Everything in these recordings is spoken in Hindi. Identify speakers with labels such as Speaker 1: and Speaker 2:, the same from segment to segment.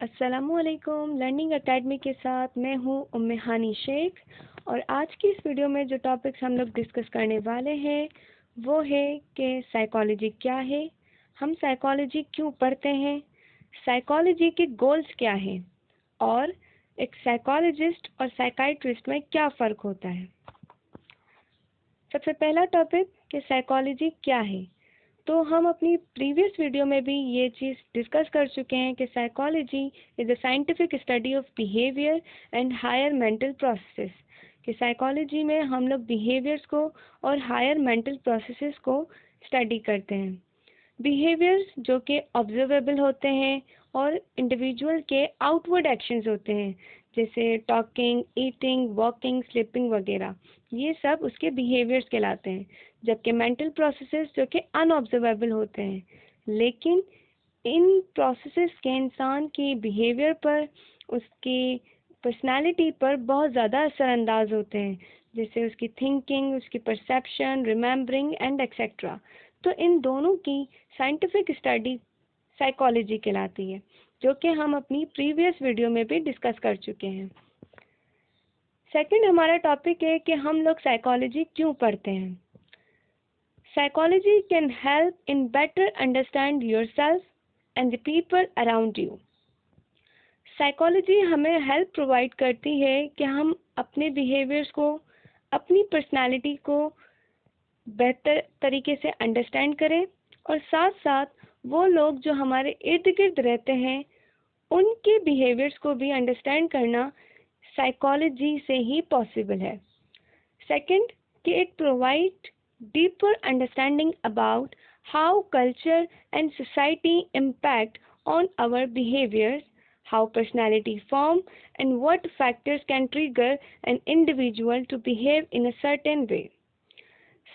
Speaker 1: अस्सलामुअलैकुम। लर्निंग एकेडमी के साथ मैं हूँ उम्मे हानी शेख और आज की इस वीडियो में जो टॉपिक्स हम लोग डिस्कस करने वाले हैं वो है कि साइकोलॉजी क्या है, हम साइकोलॉजी क्यों पढ़ते हैं, साइकोलॉजी के गोल्स क्या हैं और एक साइकोलॉजिस्ट और साइकाइट्रिस्ट में क्या फ़र्क होता है। सबसे पहला टॉपिक कि साइकोलॉजी क्या है। तो हम अपनी प्रीवियस वीडियो में भी ये चीज़ डिस्कस कर चुके हैं कि psychology is a scientific study of behaviour and higher mental processes. कि साइकोलॉजी में हम लोग बिहेवियर्स को और हायर मेंटल प्रोसेसेस को स्टडी करते हैं। बिहेवियर्स जो कि ऑब्जर्वेबल होते हैं और इंडिविजुअल के आउटवर्ड एक्शंस होते हैं, जैसे टॉकिंग, ईटिंग, वॉकिंग, स्लीपिंग वगैरह, ये सब उसके बिहेवियर्स कहलाते हैं। जबकि मेंटल प्रोसेसेस जो कि अनऑब्जर्वेबल होते हैं, लेकिन इन प्रोसेसेस के इंसान की बिहेवियर पर, उसकी पर्सनालिटी पर बहुत ज़्यादा असरअंदाज होते हैं, जैसे उसकी थिंकिंग, उसकी परसेप्शन, रिमेम्बरिंग एंड एक्सेट्रा। तो इन दोनों की साइंटिफिक स्टडी साइकोलॉजी कहलाती है, जो कि हम अपनी प्रीवियस वीडियो में भी डिस्कस कर चुके हैं। सेकंड हमारा टॉपिक है कि हम लोग साइकोलॉजी क्यों पढ़ते हैं। Psychology can help in better understand yourself and the people around you. Psychology हमें हेल्प प्रोवाइड करती है कि हम अपने बिहेवियर्स को, अपनी पर्सनालिटी को बेहतर तरीके से अंडरस्टैंड करें और साथ साथ वो लोग जो हमारे इर्द गिर्द रहते हैं उनके बिहेवियर्स को भी अंडरस्टैंड करना साइकोलॉजी से ही पॉसिबल है। सेकंड, कि it provide deeper understanding about how culture and society impact on our behaviours, how personality form and what factors can trigger an individual to behave in a certain way.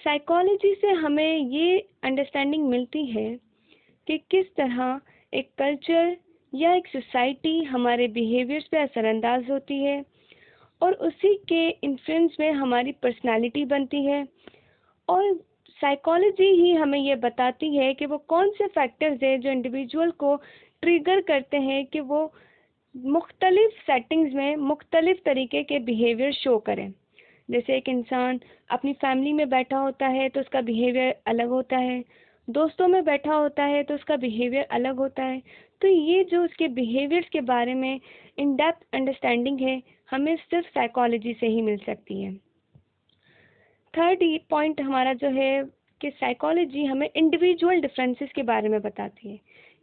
Speaker 1: Psychology से हमें ये अंडरस्टैंडिंग मिलती है कि किस तरह एक कल्चर या एक सोसाइटी हमारे बिहेवियर्स पे असरअंदाज होती है और उसी के इन्फ्लुएंस में हमारी पर्सनालिटी बनती है, और साइकोलॉजी ही हमें ये बताती है कि वो कौन से फैक्टर्स हैं जो इंडिविजुअल को ट्रिगर करते हैं कि वो मुख्तलिफ सेटिंग्स में मुख्तलिफ तरीके के बिहेवियर शो करें। जैसे एक इंसान अपनी फैमिली में बैठा होता है तो उसका बिहेवियर अलग होता है, दोस्तों में बैठा होता है तो उसका बिहेवियर अलग होता है। तो ये जो उसके बिहेवियर्स के बारे में इन डेप्थ अंडरस्टैंडिंग है, हमें सिर्फ साइकोलॉजी से ही मिल सकती है। थर्ड पॉइंट हमारा जो है कि साइकोलॉजी हमें इंडिविजुअल डिफरेंसेस के बारे में बताती है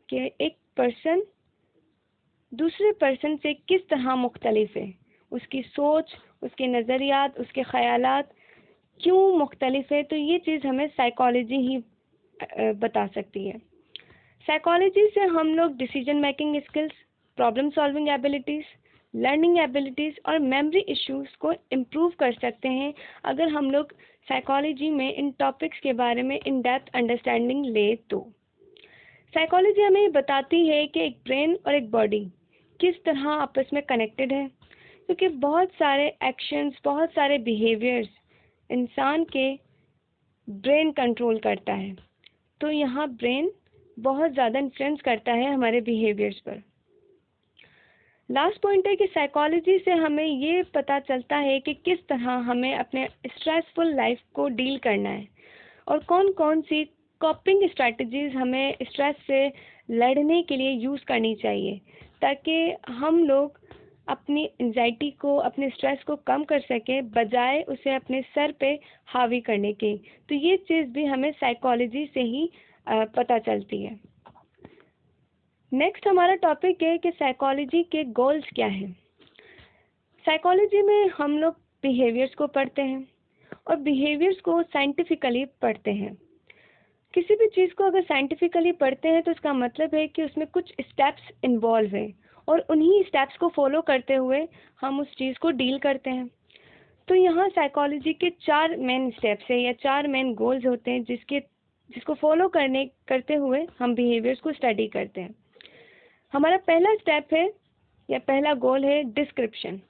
Speaker 1: कि एक पर्सन दूसरे पर्सन से किस तरह मुख्तलिफ है, उसकी सोच, उसके नज़रियात, उसके ख़यालात क्यों मुख्तलिफ है। तो ये चीज़ हमें साइकोलॉजी ही बता सकती है। साइकोलॉजी से हम लोग decision making skills, problem solving abilities, learning abilities और मेमोरी इश्यूज़ को इम्प्रूव कर सकते हैं अगर हम लोग साइकोलॉजी में इन टॉपिक्स के बारे में इन डेप्थ अंडरस्टैंडिंग ले। तो साइकोलॉजी हमें बताती है कि एक ब्रेन और एक बॉडी किस तरह आपस में कनेक्टेड है, क्योंकि बहुत सारे एक्शंस, बहुत सारे बिहेवियर्स इंसान के ब्रेन कंट्रोल करता है। तो यहाँ ब्रेन बहुत ज़्यादा इन्फ्लुएंस करता है हमारे बिहेवियर्स पर। लास्ट पॉइंट है कि साइकोलॉजी से हमें ये पता चलता है कि किस तरह हमें अपने स्ट्रेसफुल लाइफ को डील करना है और कौन कौन सी कॉपिंग स्ट्रैटेजीज़ हमें स्ट्रेस से लड़ने के लिए यूज़ करनी चाहिए, ताकि हम लोग अपनी एंजाइटी को, अपने स्ट्रेस को कम कर सकें बजाय उसे अपने सर पे हावी करने के। तो ये चीज़ भी हमें साइकोलॉजी से ही पता चलती है। नेक्स्ट हमारा टॉपिक है कि साइकोलॉजी के गोल्स क्या हैं। साइकोलॉजी में हम लोग बिहेवियर्स को पढ़ते हैं और बिहेवियर्स को साइंटिफिकली पढ़ते हैं। किसी भी चीज़ को अगर साइंटिफिकली पढ़ते हैं तो इसका मतलब है कि उसमें कुछ स्टेप्स इन्वॉल्व हैं और उन्हीं स्टेप्स को फॉलो करते हुए हम उस चीज़ को डील करते हैं। तो यहाँ साइकोलॉजी के 4 मेन स्टेप्स हैं या 4 मेन गोल्स होते हैं जिसको फॉलो करते हुए हम बिहेवियर्स को स्टडी करते हैं। हमारा पहला स्टेप है या पहला गोल है डिस्क्रिप्शन।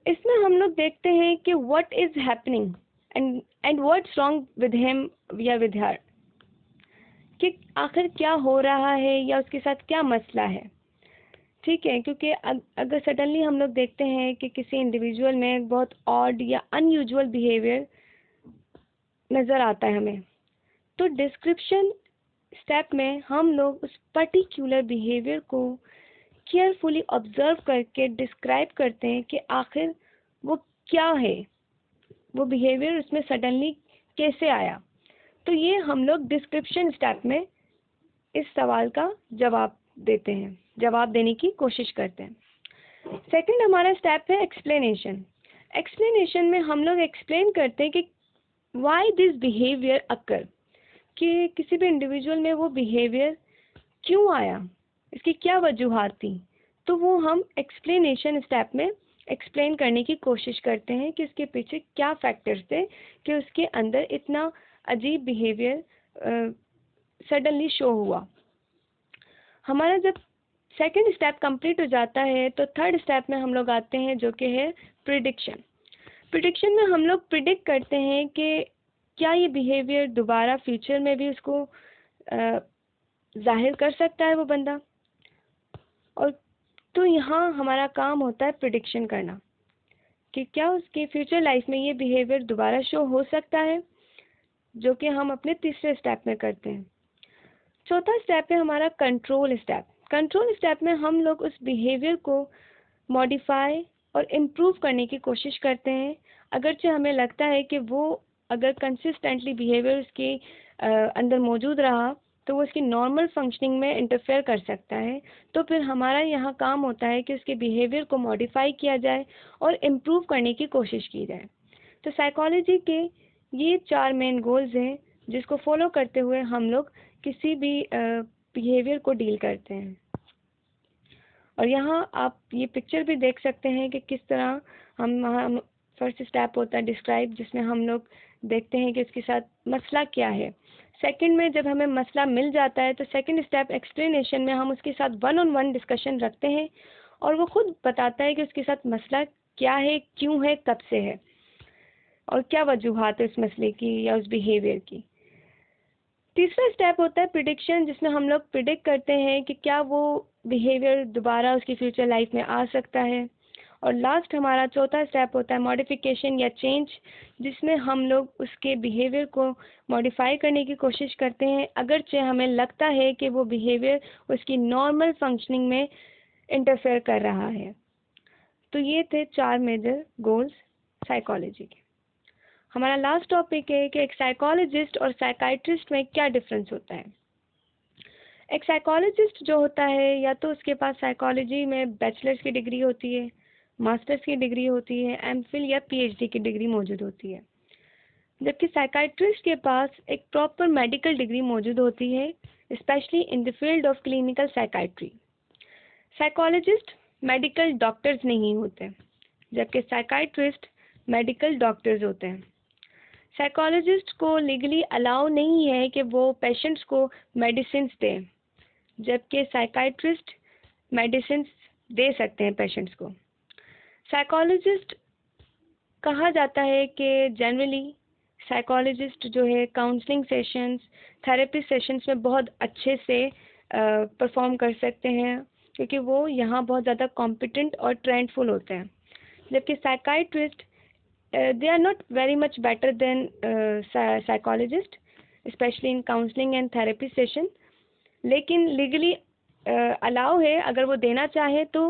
Speaker 1: इसमें हम लोग देखते हैं कि what is happening and what's wrong with him या विद हर, कि आखिर क्या हो रहा है या उसके साथ क्या मसला है। ठीक है, क्योंकि अगर सडनली हम लोग देखते हैं कि किसी इंडिविजुअल में बहुत ऑड या अनयूजुअल बिहेवियर नज़र आता है हमें, तो डिस्क्रिप्शन स्टेप में हम लोग उस पर्टिकुलर बिहेवियर को केयरफुली ऑब्जर्व करके डिस्क्राइब करते हैं कि आखिर वो क्या है, वो बिहेवियर उसमें सडनली कैसे आया। तो ये हम लोग डिस्क्रिप्शन स्टेप में इस सवाल का जवाब देते हैं, जवाब देने की कोशिश करते हैं। सेकंड हमारा स्टेप है एक्सप्लेनेशन। एक्सप्लेनेशन में हम लोग एक्सप्लेन करते हैं कि व्हाई दिस बिहेवियर अकर, कि किसी भी इंडिविजुअल में वो बिहेवियर क्यों आया, इसकी क्या वजूहात थी। तो वो हम एक्सप्लेनेशन स्टेप में एक्सप्लेन करने की कोशिश करते हैं कि इसके पीछे क्या फैक्टर्स थे कि उसके अंदर इतना अजीब बिहेवियर सडनली शो हुआ। हमारा जब सेकंड स्टेप कंप्लीट हो जाता है तो थर्ड स्टेप में हम लोग आते हैं जो कि है प्रिडिक्शन। प्रिडिक्शन में हम लोग प्रिडिक्ट करते हैं कि क्या ये बिहेवियर दोबारा फ्यूचर में भी उसको जाहिर कर सकता है वो बंदा। और तो यहाँ हमारा काम होता है प्रिडिक्शन करना कि क्या उसके फ्यूचर लाइफ में ये बिहेवियर दोबारा शो हो सकता है, जो कि हम अपने तीसरे स्टेप में करते हैं। चौथा स्टेप है हमारा कंट्रोल स्टेप। कंट्रोल स्टेप में हम लोग उस बिहेवियर को मॉडिफाई और इम्प्रूव करने की कोशिश करते हैं। अगरचे हमें लगता है कि वो अगर कंसिस्टेंटली बिहेवियर उसके अंदर मौजूद रहा तो वो उसकी नॉर्मल फंक्शनिंग में इंटरफेयर कर सकता है, तो फिर हमारा यहाँ काम होता है कि उसके बिहेवियर को मॉडिफाई किया जाए और इम्प्रूव करने की कोशिश की जाए। तो साइकोलॉजी के ये 4 मेन गोल्स हैं जिसको फॉलो करते हुए हम लोग किसी भी बिहेवियर को डील करते हैं। और यहाँ आप ये पिक्चर भी देख सकते हैं कि किस तरह हम फर्स्ट स्टेप होता है डिस्क्राइब, जिसमें हम लोग देखते हैं कि उसके साथ मसला क्या है। सेकंड में जब हमें मसला मिल जाता है तो सेकंड स्टेप एक्सप्लेनेशन में हम उसके साथ 1-on-1 डिस्कशन रखते हैं और वो खुद बताता है कि उसके साथ मसला क्या है, क्यों है, कब से है और क्या वजूहात है उस मसले की या उस बिहेवियर की। तीसरा स्टेप होता है प्रिडिक्शन, जिसमें हम लोग प्रिडिक्ट करते हैं कि क्या वो बिहेवियर दोबारा उसकी फ्यूचर लाइफ में आ सकता है। और लास्ट हमारा चौथा स्टेप होता है मॉडिफिकेशन या चेंज, जिसमें हम लोग उसके बिहेवियर को मॉडिफाई करने की कोशिश करते हैं अगरचे हमें लगता है कि वो बिहेवियर उसकी नॉर्मल फंक्शनिंग में इंटरफेयर कर रहा है। तो ये थे 4 मेजर गोल्स साइकोलॉजी के। हमारा लास्ट टॉपिक है कि एक साइकोलॉजिस्ट और साइकाइट्रिस्ट में क्या डिफरेंस होता है। एक साइकोलॉजिस्ट जो होता है या तो उसके पास साइकोलॉजी में बैचलर्स की डिग्री होती है, मास्टर्स की डिग्री होती है, एमफिल या पीएचडी की डिग्री मौजूद होती है, जबकि साइकाइट्रिस्ट के पास एक प्रॉपर मेडिकल डिग्री मौजूद होती है, specially in the field of clinical psychiatry. Psychologist medical doctors नहीं होते, जबकि साइकाइट्रिस्ट मेडिकल डॉक्टर्स होते हैं। साइकोलॉजिस्ट को लीगली अलाउ नहीं है कि वो पेशेंट्स को मेडिसिन दें, जबकि साइकाइट्रिस्ट मेडिसिन दे सकते हैं पेशेंट्स को। साइकोलॉजिस्ट कहा जाता है कि जनरली साइकोलॉजिस्ट जो है काउंसलिंग सेशंस, थेरेपी सेशंस में बहुत अच्छे से परफॉर्म कर सकते हैं, क्योंकि वो यहाँ बहुत ज़्यादा कॉम्पिटेंट और ट्रेंडफुल होते हैं, जबकि psychiatrist they are not very much better than psychologist, especially in counseling and therapy session, लेकिन लीगली अलाउ है, अगर वो देना चाहे तो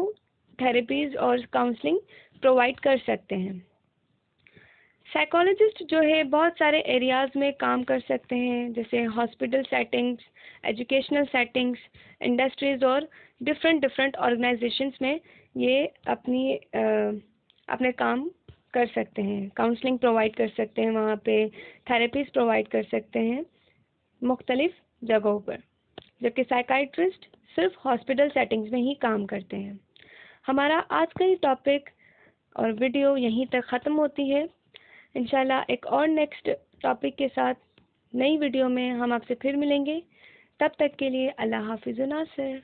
Speaker 1: थेरेपीज और काउंसलिंग प्रोवाइड कर सकते हैं। साइकोलॉजिस्ट जो है बहुत सारे एरियाज़ में काम कर सकते हैं, जैसे hospital settings, educational settings, industries और डिफरेंट ऑर्गेनाइजेशंस में ये अपने काम कर सकते हैं। काउंसलिंग प्रोवाइड कर सकते हैं, वहाँ पे थेरेपीज प्रोवाइड कर सकते हैं मुख्तलिफ जगहों पर, जबकि साइकाइट्रिस्ट सिर्फ हॉस्पिटल सेटिंग्स में ही काम करते हैं। हमारा आज का ये टॉपिक और वीडियो यहीं तक ख़त्म होती है। इंशाल्लाह एक और नेक्स्ट टॉपिक के साथ नई वीडियो में हम आपसे फिर मिलेंगे। तब तक के लिए अल्लाह हाफिज़ नासिर।